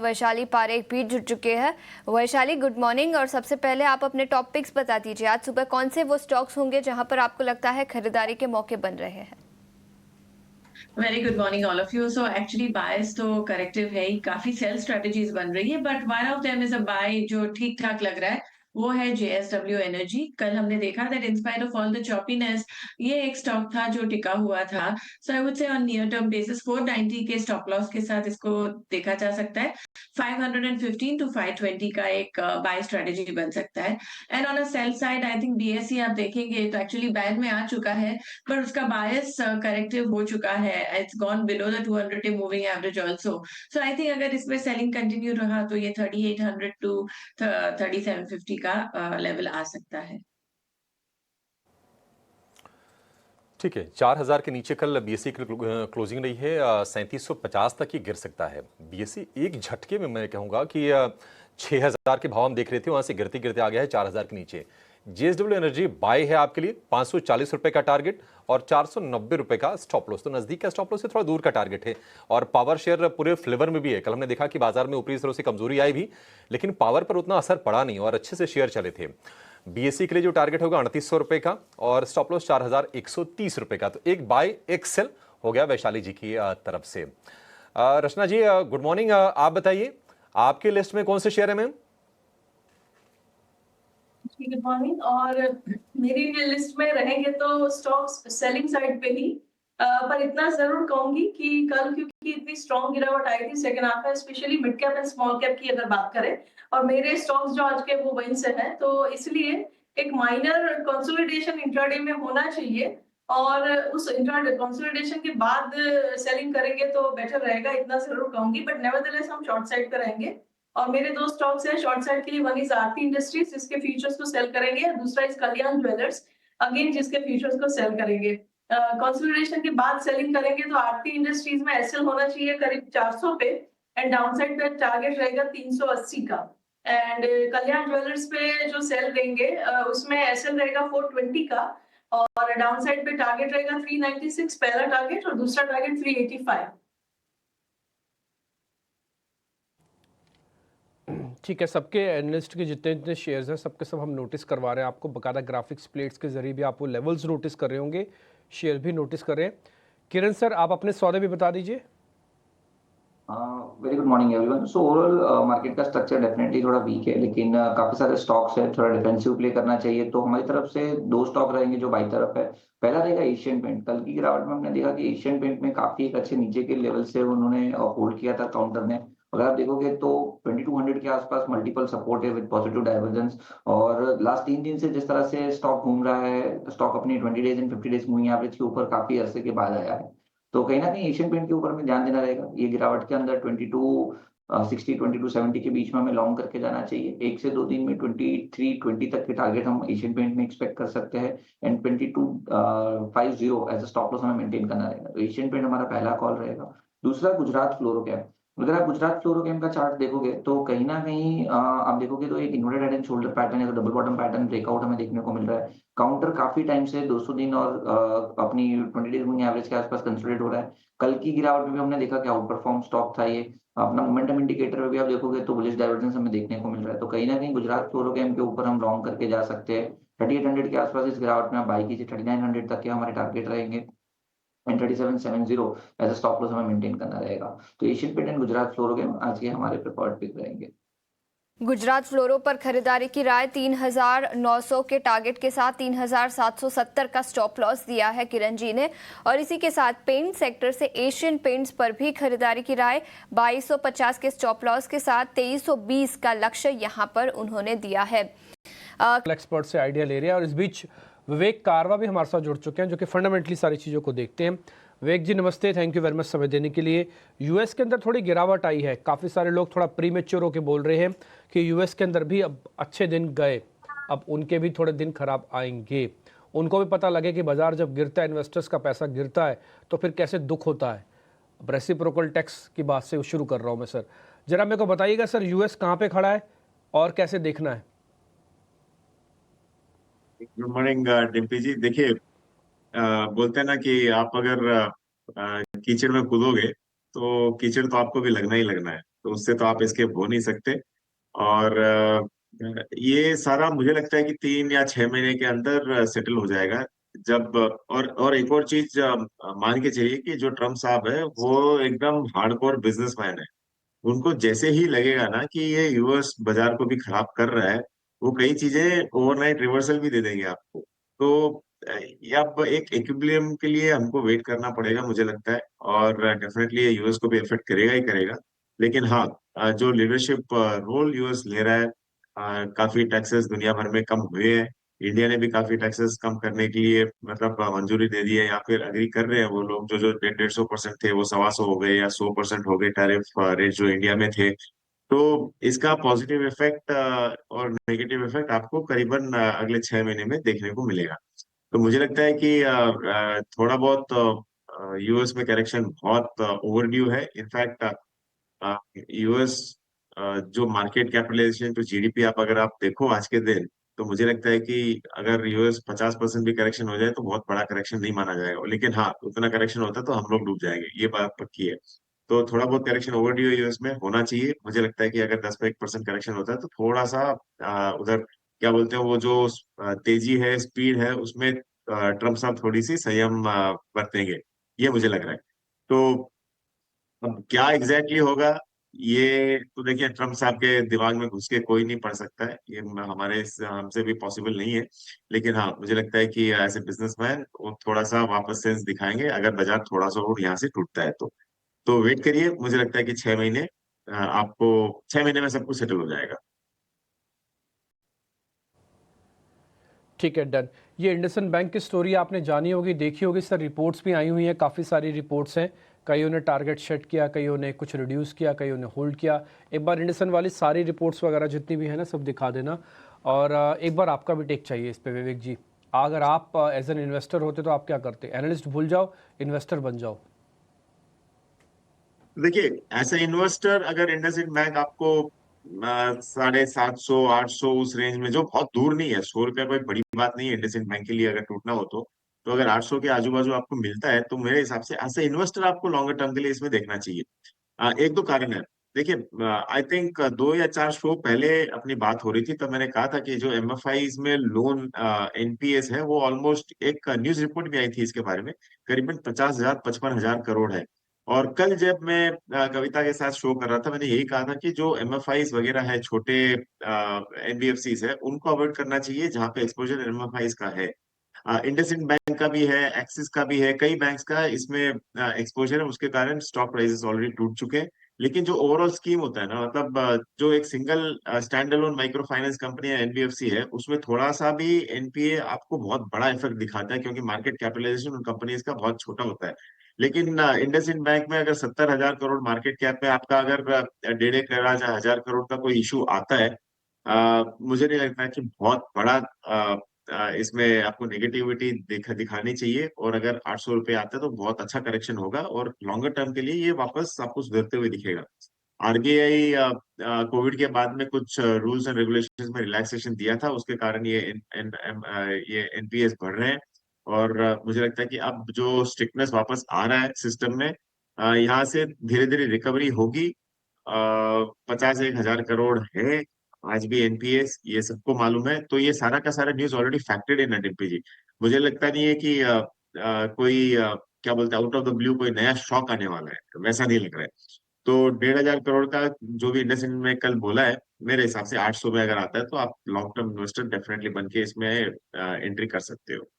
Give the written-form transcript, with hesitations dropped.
वैशाली पारेख भी जुड़ चुके हैं। Vaishali, good morning. और सबसे पहले आप अपने टॉप पिक्स बता दीजिए, आज सुबह कौन से वो स्टॉक्स होंगे जहां पर आपको लगता है खरीदारी के मौके बन रहे हैं? Very good morning all of you. So actually bias तो करेक्टिव है ही, काफी सेल स्ट्रेटजीज बन रही है, but one of them is a buy जो ठीक ठाक लग रहा है, वो है जेएसडब्ल्यू एनर्जी। कल हमने देखा that in spite of all the choppiness, ये एक स्टॉक था जो टिका हुआ था। So I would say on near term basis 490 के स्टॉप लॉस के साथ इसको देखा जा सकता है। 515 टू 520 का एक बाय स्ट्रेटजी बन सकता है। And on a sell side I think BSE आप देखेंगे तो एक्चुअली बैन में आ चुका है, पर उसका बायस करेक्टिव हो चुका है। It's gone below the 200 day moving average also. So I think अगर इसमें सेलिंग कंटिन्यू रहा तो ये 3800 टू 3750 का लेवल आ सकता है। ठीक है, 4000 के नीचे कल बीएसई की क्लोजिंग रही है, 3750 तक ही गिर सकता है बीएसई एक झटके में। मैं कहूंगा कि 6000 के भाव हम देख रहे थे, वहां से गिरते गिरते आ गया है 4000 के नीचे। जेएसडब्ल्यू एनर्जी बाय है आपके लिए, 540 रुपए का टारगेट और 490 रुपए का स्टॉप लॉस। तो नजदीक का स्टॉप लॉस से थोड़ा दूर का टारगेट है। और पावर शेयर पूरे फ्लेवर में भी है। कल हमने देखा कि बाजार में ऊपरी स्तरों से कमजोरी आई भी, लेकिन पावर पर उतना असर पड़ा नहीं और अच्छे से शेयर चले थे। बीएसई के लिए जो टारगेट होगा 3800 रुपए का और स्टॉप लॉस 4130 रुपए का। तो एक बाय एक सेल हो गया वैशाली जी की तरफ से। रचना जी गुड मॉर्निंग, आप बताइए आपकी लिस्ट में कौन से शेयर है मैम? Good morning. और मेरी लिस्ट में रहेंगे तो स्टॉक्स सेलिंग साइड पे ही, पर इतना जरूर कहूंगी कि कल क्योंकि इतनी स्ट्रॉन्ग गिरावट आई थी सेकंड हाफ में, specially mid cap and small cap की अगर बात करें, और मेरे स्टॉक्स जो आज के वो वहीं से हैं, तो इसलिए एक माइनर कंसोलिडेशन इंट्राडे में होना चाहिए और उस इंट्राडे कंसोलिडेशन के बाद सेलिंग करेंगे तो बेटर रहेगा, इतना जरूर कहूंगी। बट नेवरदलेस हम शॉर्ट साइड पे रहेंगे और मेरे दो स्टॉक्स हैं शॉर्ट साइड के लिए। वन इज आरती इंडस्ट्रीज जिसके फ्यूचर्स को सेल करेंगे, दूसरा इज कल्याण ज्वेलर्स अगेन जिसके फ्यूचर्स को सेल करेंगे। कंसोलिडेशन के बाद सेलिंग करेंगे तो आरती इंडस्ट्रीज में एसएल होना चाहिए करीब 400 पे एंड डाउनसाइड पे टारगेट रहेगा 380 का। एंड कल्याण ज्वेलर्स पे जो सेल देंगे उसमें एसएल रहेगा 420 का और डाउनसाइड पे टारगेट रहेगा 396 पहला टारगेट और दूसरा टारगेट 385। ठीक है, सबके एनालिस्ट के जितने जितने शेयर्स हैं सबके सब हम नोटिस करवा रहे हैं आपको, बकायदा ग्राफिक्स प्लेट्स के जरिए भी आप वो लेवल्स नोटिस कर रहे होंगे, शेयर भी नोटिस कर रहे हैं। किरण सर आप अपने सौदे भी बता दीजिए। Very good morning everyone. So overall market का स्ट्रक्चर डेफिनेटली थोड़ा वीक है, लेकिन काफी सारे स्टॉक्स है, थोड़ा डिफेंसिव प्ले करना चाहिए। तो हमारी तरफ से दो स्टॉक रहेंगे जो बाई तरफ है। पहला रहेगा एशियन पेंट। कल की गिरावट में हमने देखा कि एशियन पेंट में काफी एक अच्छे नीचे के लेवल से उन्होंने होल्ड किया था काउंटर ने। अगर आप देखोगे तो 2200 के आसपास मल्टीपल सपोर्ट है विद पॉजिटिव डाइवर्जेंस। और लास्ट 3 दिन से जिस तरह से स्टॉक घूम रहा है, स्टॉक अपनी 20 days and 50 days moving average के ऊपर काफी अरसे के बाद आया है। तो कहीं ना कहीं एशियन पेंट के ऊपर में ध्यान देना रहेगा। ये गिरावट के अंदर 2260 2270 के बीच में हमें लॉन्ग करके जाना चाहिए। 1 से 2 दिन में 2320 तक के टारगेट हम एशियन पेंट में एक्सपेक्ट कर सकते हैं and 2250 as a stop loss हमें मेंटेन करना रहेगा। तो एशियन पेंट हमारा पहला कॉल रहेगा। दूसरा गुजरात फ्लोरोकेम। अगर आप गुजरात फ्लोरोकेम का चार्ट देखोगे तो कहीं ना कहीं आप देखोगे तो एक inverted head and shoulder pattern या तो डबल बॉटम पैटर्न ब्रेकआउट हमें देखने को मिल रहा है। काउंटर काफी टाइम से 200 दिन और अपनी 20 डेज मूविंग एवरेज के आसपास कंसोलिडेट हो रहा है। कल की गिरावट में भी हमने देखा कि आउट परफॉर्म स्टॉक था ये। अपना मोमेंटम इंडिकेटर में भी आप देखोगे तो बुलिश डाइवर्जेंस हमें देखने को मिल रहा है। तो कहीं ना कहीं गुजरात फ्लोरोकेम के ऊपर हम लॉन्ग करके जा सकते हैं। 3800 के आसपास इस गिरावट में आप बाई कीजिए। 3900 तक के हमारे टारगेट रहेंगे and 3770 as a stop loss हमें मेंटेन करना रहेगा। तो Asian paint and Gujarat Fluorochem आज के हमारे प्रेफर्ड पिक रहेंगे। गुजरात फ्लोरो पर खरीदारी की राय 3900 के टारगेट के साथ 3770 का स्टॉप लॉस दिया है किरण जी ने। और इसी के साथ पेंट सेक्टर से एशियन पेंट्स पर भी खरीदारी की राय 2250 के स्टॉप लॉस के साथ 2320 का लक्ष्य यहां पर उन्होंने दिया है। एक्सपर्ट से आइडिया ले रहे हैं और इस बीच विवेक कारवा भी हमारे साथ जुड़ चुके हैं जो कि फंडामेंटली सारी चीज़ों को देखते हैं। विवेक जी नमस्ते, थैंक यू वेरी मच समय देने के लिए। यूएस के अंदर थोड़ी गिरावट आई है, काफ़ी सारे लोग थोड़ा प्रीमेच्योर होकर बोल रहे हैं कि यूएस के अंदर भी अब अच्छे दिन गए, अब उनके भी थोड़े दिन खराब आएंगे। उनको भी पता लगे कि बाजार जब गिरता है, इन्वेस्टर्स का पैसा गिरता है तो फिर कैसे दुख होता है। अब रेसिप्रोकल टैक्स की बात से शुरू कर रहा हूँ मैं सर, जरा मेरे को बताइएगा सर यूएस कहाँ पे खड़ा है और कैसे देखना है। गुड मॉर्निंग डिम्पी जी। देखिए बोलते हैं ना कि आप अगर कीचड़ में कूदोगे तो कीचड़ तो आपको भी लगना ही लगना है। तो उससे तो आप एस्केप हो नहीं सकते। और ये सारा मुझे लगता है कि 3 या 6 महीने के अंदर सेटल हो जाएगा। जब और एक और चीज मान के चलिए कि जो ट्रम्प साहब है वो एकदम हार्डकोर बिजनेसमैन है। उनको जैसे ही लगेगा ना कि ये यूएस बाजार को भी खराब कर रहा है, वो कई चीजें ओवरनाइट रिवर्सल भी दे देंगे आपको। तो ये अब एक इक्विलिब्रियम के लिए हमको वेट करना पड़ेगा मुझे लगता है, और डेफिनेटली ये यूएस को भी इफेक्ट करेगा ही करेगा। लेकिन हाँ, जो लीडरशिप रोल यूएस ले रहा है, काफी टैक्सेस दुनिया भर में कम हुए हैं। इंडिया ने भी काफी टैक्सेस कम करने के लिए मतलब मंजूरी दे दी है, या फिर अग्री कर रहे हैं वो लोग। जो जो 150% थे वो 125 हो गए या 100% हो गए टैरिफ रेट जो इंडिया में थे। तो इसका पॉजिटिव इफेक्ट और नेगेटिव इफेक्ट आपको करीबन अगले 6 महीने में देखने को मिलेगा। तो मुझे लगता है कि थोड़ा बहुत यूएस में करेक्शन बहुत ओवरड्यू है। इनफैक्ट यूएस जो मार्केट कैपिटलाइजेशन टू जीडीपी आप अगर आप देखो आज के दिन, तो मुझे लगता है कि अगर यूएस 50% भी करेक्शन हो जाए तो बहुत बड़ा करेक्शन नहीं माना जाएगा। लेकिन हाँ, उतना करेक्शन होता तो हम लोग डूब जाएंगे, ये बात पक्की है। तो थोड़ा बहुत करेक्शन ओवरड्यू यूएस में होना चाहिए। मुझे लगता है कि अगर 10 पे 1% करेक्शन होता है तो थोड़ा सा उधर क्या बोलते हैं वो जो तेजी है, स्पीड है, उसमें ट्रम्प साहब थोड़ी सी संयम बरतेंगे, ये मुझे लग रहा है। तो अब क्या एग्जैक्टली होगा, ये तो देखिए ट्रम्प साहब के दिमाग में घुस के कोई नहीं पढ़ सकता है, ये हमसे भी पॉसिबल नहीं है। लेकिन हाँ, मुझे लगता है कि एज ए बिजनेसमैन वो थोड़ा सा वापस सेंस दिखाएंगे अगर बाजार थोड़ा सा और यहाँ से टूटता है तो वेट करिए। मुझे लगता है कि 6 महीने आपको 6 महीने में सब कुछ सेटल हो जाएगा। ठीक है, डन। ये इंडसइंड बैंक की स्टोरी आपने जानी होगी, देखी होगी सर, रिपोर्ट्स भी आई हुई हैं, काफ़ी सारी रिपोर्ट्स हैं। कईयों ने टारगेट सेट किया, कईयों ने कुछ रिड्यूस किया, कईयों ने होल्ड किया। एक बार इंडसइंड वाली सारी रिपोर्ट्स वगैरह जितनी भी है ना सब दिखा देना। और एक बार आपका भी टेक चाहिए इस पे विवेक जी। अगर आप एज एन इन्वेस्टर होते तो आप क्या करते? एनालिस्ट भूल जाओ, इन्वेस्टर बन जाओ। देखिए, एज ए इन्वेस्टर अगर इंडसइंड बैंक आपको 750 800 उस रेंज में, जो बहुत दूर नहीं है, 100 रुपया कोई बड़ी बात नहीं है इंडसइंड बैंक के लिए अगर टूटना हो तो अगर 800 के आजू बाजू आपको मिलता है तो मेरे हिसाब से एज ए इन्वेस्टर आपको लॉन्गर टर्म के लिए इसमें देखना चाहिए। एक दो कारण है। देखिए, आई थिंक 2 या 4 शो पहले अपनी बात हो रही थी, तब मैंने कहा था कि जो एमएफआई में लोन एनपीएस है वो ऑलमोस्ट, एक न्यूज रिपोर्ट भी आई थी इसके बारे में, करीबन 50,000 55,000 करोड़ है। और कल जब मैं कविता के साथ शो कर रहा था, मैंने यही कहा था कि जो एमएफआई वगैरह है, छोटे एनबीएफसी है, उनको अवॉइड करना चाहिए जहां पे एक्सपोजर एमएफआई का है। इंडसइंड बैंक का भी है, एक्सिस का भी है, कई बैंक्स का इसमें एक्सपोजर है, उसके कारण स्टॉक प्राइसेस ऑलरेडी टूट चुके हैं। लेकिन जो ओवरऑल स्कीम होता है ना, मतलब जो एक single stand alone micro finance company है, एनबीएफसी है, उसमें थोड़ा सा भी एनपीए आपको बहुत बड़ा इफेक्ट दिखाता है, क्योंकि मार्केट कैपिटलाइजेशन उन कंपनीज का बहुत छोटा होता है। लेकिन इंडसइंड बैंक में अगर 70,000 करोड़ मार्केट कैप में आपका अगर 1.5 1.5 या 1,000 करोड़ का कोई इशू आता है, मुझे नहीं लगता कि बहुत बड़ा इसमें आपको नेगेटिविटी दिखानी चाहिए। और अगर 800 रुपये आता है तो बहुत अच्छा करेक्शन होगा, और लॉन्गर टर्म के लिए ये वापस आपको सुधरते हुए दिखेगा। आरबीआई कोविड के बाद में कुछ रूल्स एंड रेगुलेशंस में रिलैक्सेशन दिया था, उसके कारण ये एनपीएस बढ़ रहे हैं। और मुझे लगता है कि अब जो स्ट्रिक्टनेस वापस आ रहा है सिस्टम में, यहाँ से धीरे धीरे रिकवरी होगी। 50 1,000 करोड़ है आज भी एनपीएस, ये सबको मालूम है। तो ये सारा का सारा न्यूज ऑलरेडी फैक्टर्ड इन है डिम्पी जी। मुझे लगता नहीं है कि कोई क्या बोलते हैं, आउट ऑफ द ब्लू कोई नया शॉक आने वाला है, वैसा नहीं लग रहा है। तो 1,500 करोड़ का जो भी इंडसइंड में कल बोला है, मेरे हिसाब से 800 में अगर आता है तो आप लॉन्ग टर्म इन्वेस्टर डेफिनेटली बन के इसमें एंट्री कर सकते हो।